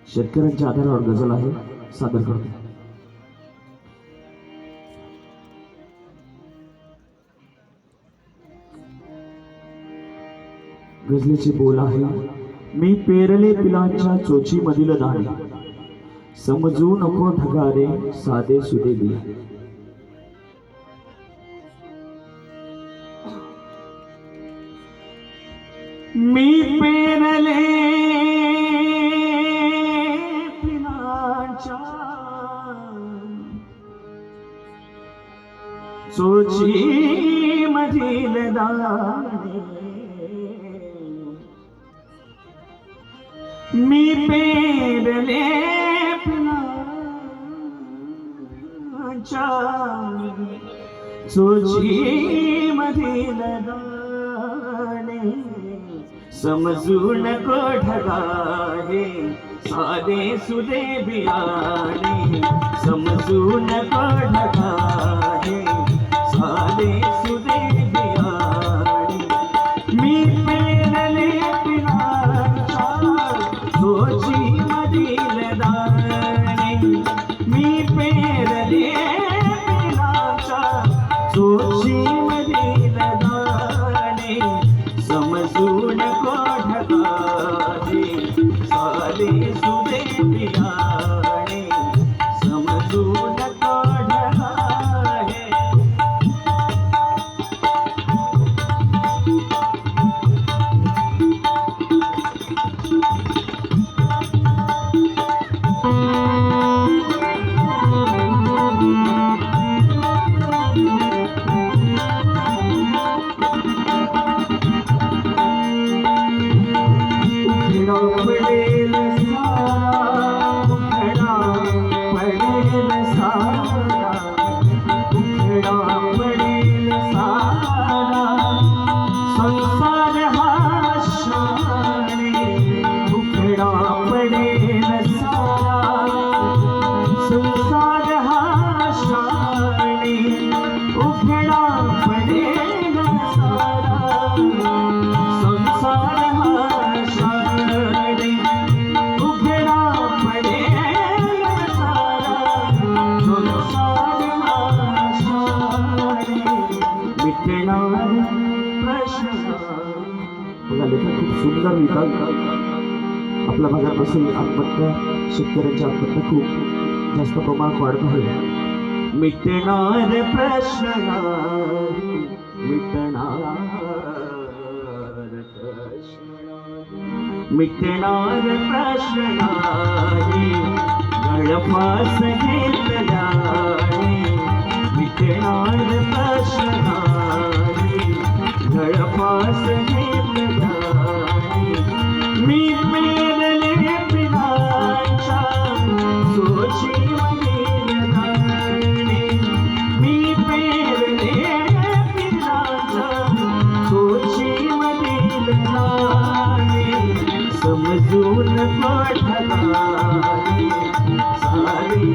शेतकऱ्यांच्या आधारावर गझल आहे, सादर करतो. गझलेचे बोल आहे. मी पेरले पिलांच्या चोची मधील दाणे, समजू नको ढगारे साधे सुदे बिया. मी पेरले पिलांच्या चोची मधील दाणे, मी पेरले पिलांच्या चोची मधील दाणे, समजू नको ढगारे साधे सुदे बियाणे, समजू नको ढगारे साधे सुदे बियाणे. मी पेरले पिलांच्या चोची मधील दाणे, मी पेरले पिलांच्या चोची मधील दाणे, समजू नको ढगारे साधे सुदे बियाणे, समजू नको ढगारे. पडेल सारा, उघडा पडेल सारा, संसार हा शाणे, उघडा पडेल सारा, संसार हा शाणे, उघडा पडेल सारा, संसार हा शाणे, उघडा पडेल सारा, संसार हा शाणे. मिटणार प्रश्न. बघा लेखक खूप सुंदर लिहितात. आपल्या भागात असेल आत्महत्या, शेतकऱ्यांच्या आत्महत्या खूप जास्त प्रमाणात वाढत आहे. मिटणार प्रश्न नाही, मिटणार प्रश्न, मिटणार प्रश्न नाही, गळफास घेतल्याने, मिटणार प्रश्न नाही, गळफास घेतल्याने. मी पेरले पिलांच्या चोची मधील दाणे, मी पेरले पिलांच्या चोची मधील दाणे, समजून नको ढगारे साधे